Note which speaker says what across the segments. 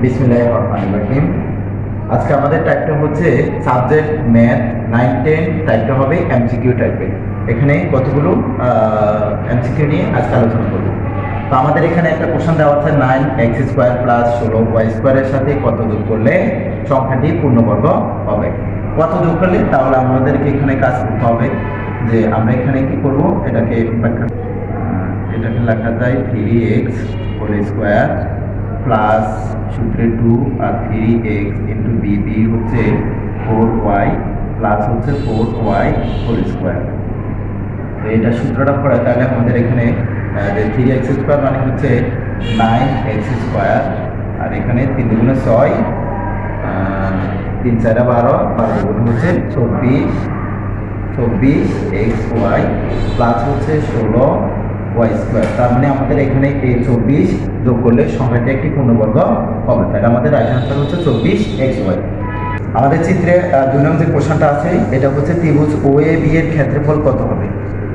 Speaker 1: বিসমিল্লাহির রহমানির রহিম। আজকে আমাদের টাইপটা হচ্ছে সাবজেক্ট ম্যাথ 9-10, টাইপটা হবে এমসিকিউ টাইপের। এখানে কতগুলো এমসিকিউ নিয়ে আজকে আলোচনা করব। তো আমাদের এখানে একটা কোশ্চেন দেওয়া আছে 9x² + 16y² এর সাথে কত যোগ করলে সংখ্যাটি পূর্ণবর্গ হবে। কত যোগ করলে, তাহলে আমাদেরকে এখানে কাজ করতে হবে যে আমরা এখানে কি করব, এটাকে লেখা যায় 3x² প্লাস সূত্রে 2 আর 3x ইন্টু বি হচ্ছে 4y প্লাস হচ্ছে 4y²। তো এটা সূত্রটা পড়ে, তাহলে আমাদের এখানে যে 3x² মানে হচ্ছে 9x², আর এখানে 3 দুগুণে 6, 3 4 12, 12 দুগুণে হচ্ছে 24xy প্লাস হচ্ছে 16y²। তার মানে আমাদের এখানে এই 24 যোগ করলে সংখ্যাটি একটি পূর্ণবর্গ হবে। তাহলে আমাদের রাইট আনসার হচ্ছে 24xy। আমাদের চিত্রে 2 নং যে কোশ্চেনটা আছে, এটা হচ্ছে ত্রিভুজ OAB এর ক্ষেত্রফল কত হবে।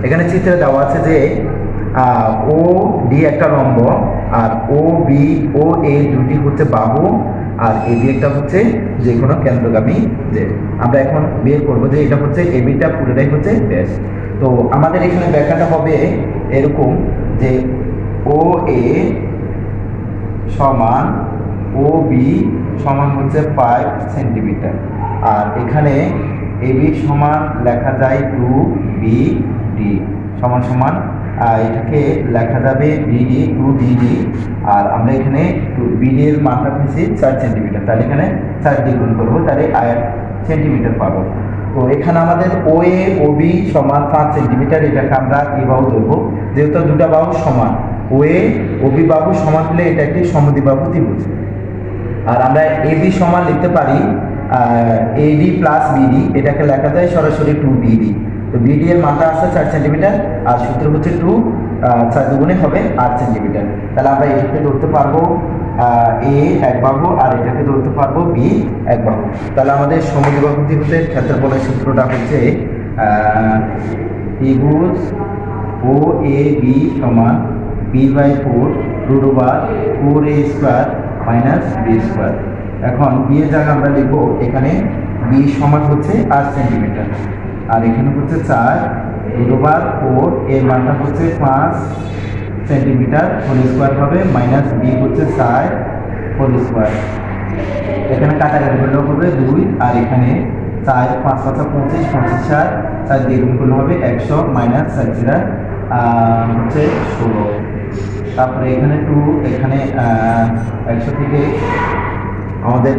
Speaker 1: এখানে চিত্রে দেওয়া আছে যে OD একটা লম্ব, আর OA দুটি হচ্ছে বাহু, আর AB একটা হচ্ছে যে কোনো কেন্দ্রগামী। যে আমরা এখন বের করবো যে এটা হচ্ছে ABটা পুরোটাই হচ্ছে ব্যাস। তো আমাদের এখানে ব্যাখ্যাটা হবে এরকম যে OA সমান OB সমান হচ্ছে 5 সেন্টিমিটার, আর এখানে AB সমান লেখা যায় 2BD সমান সমান এটাকে লেখা যাবে BD 2BD, আর আমরা এখানে BD এর মানটা পেয়েছি 4 সেন্টিমিটার, তাহলে এখানে 4 দিয়ে গুণ করবো, তাহলে 8 সেন্টিমিটার পাবো। তো এখানে আমাদের OA OB সমান 5 সেন্টিমিটার, এটাকে আমরা এই বাহু ধরবো, যেহেতু দুটা বাহু সমান, OA OB বাহু সমান হলে এটা একটি সমদ্বিবাহু ত্রিভুজ। আর আমরা AB সমান লিখতে পারি AD প্লাস BD, এটাকে লেখা যায় সরাসরি 2BD। তো BD এর মানটা আছে 4 সেন্টিমিটার, আর সূত্র হচ্ছে 2, 4 দুগুণে হবে 8 সেন্টিমিটার। তাহলে আমরা এটাকে ধরতে পারবো A এক বাহু, আর এটাকে ধরতে পারবো B এক বাহু। তাহলে আমাদের সমদ্বিবাহু ত্রিভুজের ক্ষেত্রফলের সূত্রটা হচ্ছে ত্রিভুজ OAB সমান b/4 √4a² - b²। এখন b এর জায়গা আমরা লিখবো, এখানে b সমান হচ্ছে 8 সেন্টিমিটার, আর এখানে হচ্ছে 4 √4, এর মানটা হচ্ছে 5 সেন্টিমিটার হোল² হবে, মাইনাস b হচ্ছে 4 হোল²। এখানে কাটাকাটি করলেও হবে 2, আর এখানে 4 5 5 25, 25 4 দিয়ে গুণ করলে হবে 100, মাইনাস 4 হচ্ছে 16। তারপরে এখানে 2, এখানে 100 থেকে আমাদের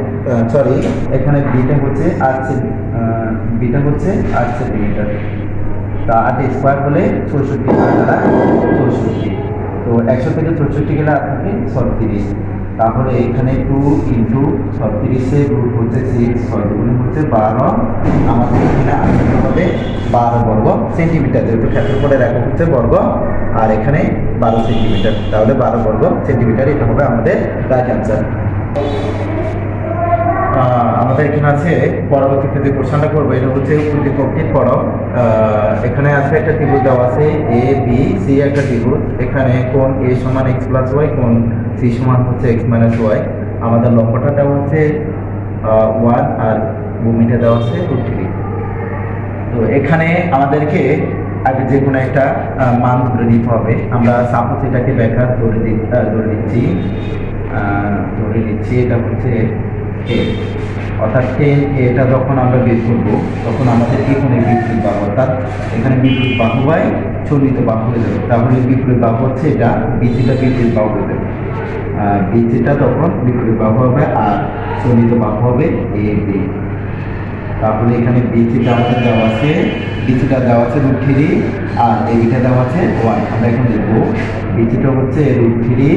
Speaker 1: সরি, এখানে বিটা হচ্ছে 8 সেন্টিমিটার, তা 8² হলে 64, 64। তো 100 থেকে 64 গেলে আর থাকে 36, তাহলে এখানে 2 ইন্টু 36 রুট হচ্ছে 6, 6 দুগুণে হচ্ছে 12, আমাদের এখানে আনসার হবে 12 বর্গ সেন্টিমিটার, যেহেতু ক্ষেত্রফলের একক হচ্ছে বর্গ, আর এখানে 12 সেন্টিমিটার, তাহলে 12 বর্গ সেন্টিমিটার, এটা হবে আমাদের রাইট আনসার। আমাদের এখানে আছে পরবর্তীতে যে কোশ্চেনটা করবো, এটা হচ্ছে উদ্দীপকটির পরব। এখানে আছে একটা ত্রিভুজ দেওয়া আছে ABC, একটা ত্রিভুজ। এখানে কোণ A সমান x + y, কোণ C সমান হচ্ছে x - y। আমাদের লম্বটা দেওয়া হচ্ছে 1, আর ভূমিটা দেওয়া আছে √3। তো এখানে আমাদেরকে আগে যে কোনো একটা মান ধরে নিতে হবে। আমরা সাপোজ এটাকে ব্যাখ্যা ধরে নিচ্ছি, এটা হচ্ছে a, অর্থাৎ 10 এটা যখন আমরা বের করবো, তখন আমাদের এখানে বিপরীত বাহু, অর্থাৎ এখানে বিপরীত বাহু হয় চলিত বাহু হয়ে যাবে। তাহলে বিপরীত বাহু হচ্ছে এটা, বিচিটা বিপরীত বাহু হয়ে যাবে, বিচিটা তখন বিপরীত বাহু হবে, আর চলিত বাহু হবে AB। তারপরে এখানে বিচিটা আমাদের দেওয়া আছে, বিচিটা দেওয়া আছে √3, আর ABটা দেওয়া আছে 1। আমরা এখন দেখবো বিচিটা হচ্ছে √3,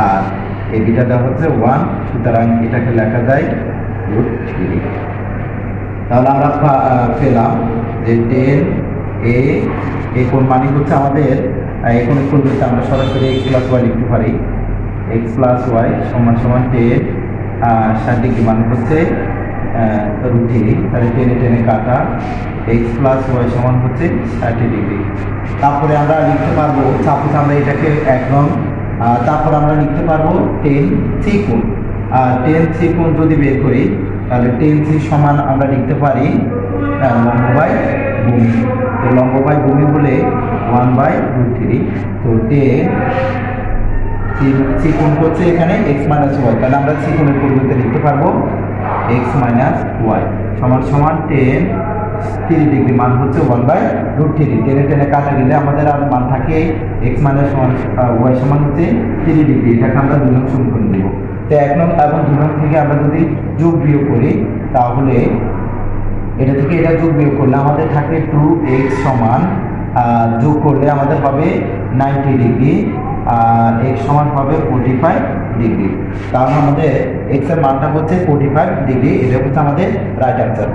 Speaker 1: আর ABটা দেওয়া হচ্ছে 1, সুতরাং এটাকে লেখা যায় √3। তাহলে আমরা পেলাম যে 10a কোণ মানে হচ্ছে আমাদের কোণ হচ্ছে আমরা সরাসরি x + y লিখতে পারি, x + y সমান সমান 10, 60 ডিগ্রি মানে হচ্ছে √3, তাহলে 10 কাটা, x + y সমান হচ্ছে 60 ডিগ্রি। তারপরে আমরা লিখতে পারবো, সাপোজ আমরা এটাকে একদম, তারপর আমরা লিখতে পারবো 10 ত্রিকোণ। টেন সি কোণ যদি বের করি তাহলে টেন সি সমান আমরা লিখতে পারি লম্ব বাই ভূমি। তো লম্ব বাই ভূমি বলে 1/√3। তো টেন সি কোণ হচ্ছে এখানে এক্স মাইনাস ওয়াই, তাহলে আমরা সি কোণের পরিবর্তে লিখতে পারবো এক্স মাইনাস ওয়াই সমান সমান 30 ডিগ্রি, মান হচ্ছে 1/√3। টেনে টেনে কাটা গেলে আমাদের আর মান থাকে এক্স মাইনাস ওয়াই সমান হচ্ছে 30 ডিগ্রি। এটাকে আমরা 2 নং সমীকরণ দেবো। তো 1 নং এবং 2 নং থেকে আমরা যদি যোগ বিয়োগ করি তাহলে এটা থেকে এটা যোগ বিয়োগ করলে আমাদের থাকে 2x সমান যোগ করলে আমাদের হবে 90 ডিগ্রি আর x সমান হবে 45 ডিগ্রি। তাহলে আমাদের x এর মানটা হচ্ছে 45 ডিগ্রি। এটা হচ্ছে আমাদের রাইট অ্যান্সার।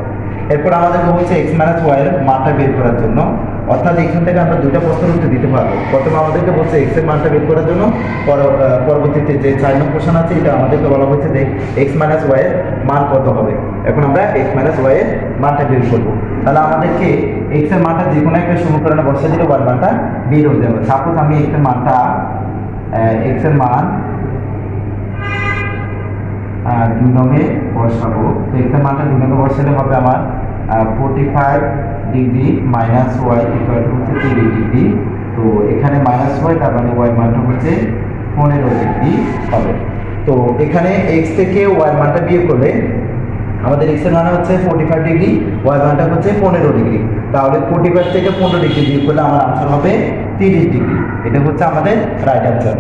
Speaker 1: এরপর আমাদেরকে বলছে x মাইনাস ওয়াই এর মানটা বের করার জন্য, অর্থাৎ এখান থেকে আমরা দুইটা প্রশ্নের উত্তর দিতে পারবো। প্রথমে আমাদেরকে বলছে x এর মানটা বের করার জন্য, পরবর্তীতে যে 4 নং কোশ্চেন আছে এটা আমাদেরকে বলা হয়েছে যে x মাইনাস ওয়াই এর মান কত হবে। এখন আমরা x মাইনাস ওয়াই এর মানটা বের করবো। তাহলে আমাদেরকে x এর মানটা যে কোনো একটা সমীকরণে বসিয়ে দিলে y এর মানটা বের হয়ে যাবে। সাপোজ আমি x এর মান 2 নংয়ে বসাবো। তো x এর মানটা 2 নংয়ে বসালে হবে আমার 45 degree minus y equal to হচ্ছে 30 ডিগ্রি। তো এখানে মাইনাস ওয়াই, তার মানে ওয়াই মানটা হচ্ছে 15 ডিগ্রি হবে। তো এখানে x থেকে ওয়াই মানটা বিয়োগ করলে আমাদের x এর মান হচ্ছে 45 ডিগ্রি, ওয়াই মানটা হচ্ছে 15 ডিগ্রি। তাহলে 45 থেকে 15 ডিগ্রি বিয়োগ করলে আমার আনসার হবে 30 ডিগ্রি। এটা হচ্ছে আমাদের রাইট অ্যান্সার।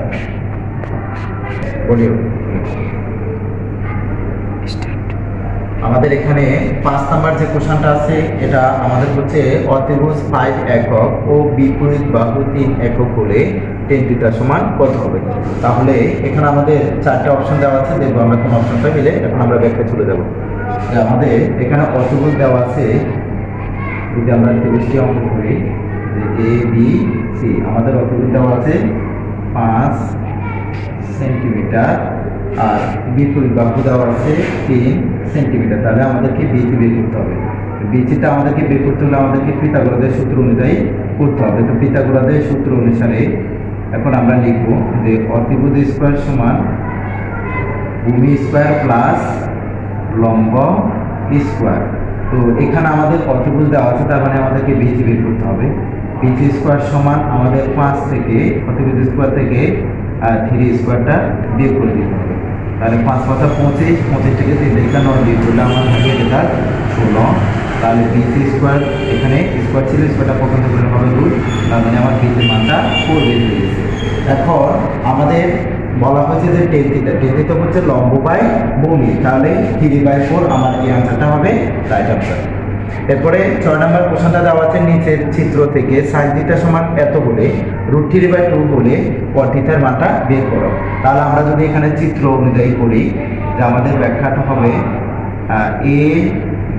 Speaker 1: আমাদের এখানে 5 নাম্বার যে কোশ্চেনটা আছে এটা আমাদের হচ্ছে অতিভুজ 5 একক ও বিপরীত বাহু 3 একক হলে tan θ সমান কত হবে। তাহলে এখানে আমাদের 4টা অপশন দেওয়া আছে, দেখবো আমরা কোন অপশনটা মিলে। এখন আমরা ব্যাখ্যা চলে যাব। আমাদের এখানে অতিভুজ দেওয়া আছে, যদি আমরা ত্রিভুজটি অঙ্কন করি যে এ বি সি, আমাদের অতিভুজ দেওয়া আছে 5 সেন্টিমিটার আর বিপরীত বাহু দেওয়া আছে 3 সেন্টিমিটার। তাহলে আমাদেরকে বিসি বের করতে হবে। বিসিটা আমাদেরকে বের করতে হলে আমাদেরকে পিথাগোরাসের সূত্র অনুযায়ী করতে হবে। তো পিথাগোরাসের সূত্র অনুসারে এখন আমরা লিখব যে অতিভুজ স্কয়ার সমান ভূমি স্কয়ার প্লাস লম্ব স্কয়ার। তো এখানে আমাদের অতিভুজ দেওয়া আছে, তার মানে আমাদেরকে বিসি বের করতে হবে। বিসি স্কয়ার সমান আমাদের 5 থেকে অতিভুজ স্কয়ার থেকে 3 স্কয়ারটা বিয়োগ করে দিতে হবে। তাহলে 5 5 25, 25 থেকে 3 থেকে 9 বিয়োগ করলে আমার থাকে এটা 16। তাহলে বিসি স্কয়ার, এখানে স্কয়ার ছিল, স্কয়ারটা পর্যন্ত করে হবে রুট, তার মানে আমার বিসির মানটা 4 বের হয়ে গেছে। এখন আমাদের বলা হয়েছে যে tan θ হচ্ছে লম্ব বাই ভূমি, তাহলে 3/4 আমার এই আনসারটা হবে রাইট আনসার। এরপরে 6 নম্বর প্রশ্নটা দেওয়া আছে নিচের চিত্র থেকে sin θ সমান এত হলে √3/2 হলে cot θ এর মানটা বের করো। তাহলে আমরা যদি এখানে চিত্র অনুযায়ী করি যে আমাদের ব্যাখ্যাটা হবে এ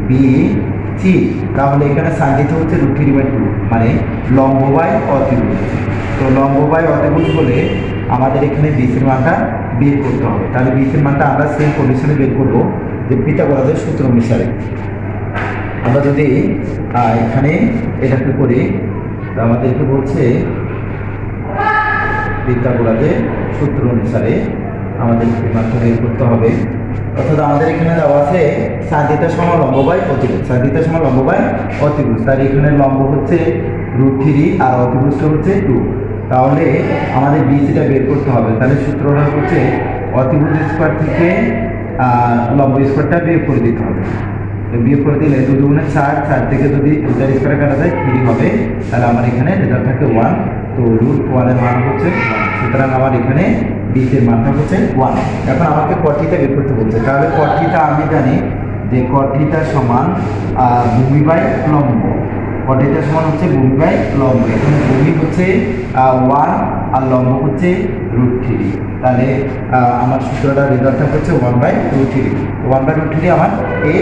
Speaker 1: বি সি, তাহলে এখানে sin θ হচ্ছে √3/2 মানে লম্ব বাই অতিভুজ। তো লম্ব বাই অতিভুজ হলে আমাদের এখানে বিসির মানটা বের করতে হবে। তাহলে বিসির মানটা আমরা সেম কন্ডিশনে বের করব যে পিথাগোরাসের সূত্র অনুসারে। আমরা যদি এখানে এটাকে করি, আমাদেরকে বলছে পিথাগোরাসের সূত্র অনুসারে আমাদের মানটা বের করতে হবে। অর্থাৎ আমাদের এখানে দেওয়া আছে sin θ সমান লম্ব বাই অতিভুজ, sin θ সমান লম্ব বাই অতিভুজ। তার এখানে লম্ব হচ্ছে √3 আর অতিভুজটা হচ্ছে 2। তাহলে আমাদের বিসিটা বের করতে হবে। তাহলে সূত্রটা হচ্ছে অতিভুজ স্কয়ার থেকে লম্ব স্কয়ারটা বিয়োগ করে দিতে হবে। বিয়োগ করে দিলে 2 × 4, 4 থেকে যদি 2 স্কয়ার কাটা যায় 3 হবে। তাহলে আমার এখানে রেজাল্ট থাকে 1। তো √1 এর মান হচ্ছে 1, সুতরাং আমার এখানে বিসির মানটা হচ্ছে 1। এখন আমাকে cot θ বের করতে বলছে। তাহলে cot θ আমি জানি যে cot θ সমান ভূমি বাই লম্ব। cot θ সমান হচ্ছে ভূমি বাই লম্ব। এখানে ভূমি হচ্ছে 1 আর লম্ব হচ্ছে √3। তাহলে আমার সূত্রটা রেজাল্টটা হচ্ছে 1/√3। 1/√3 আমার এই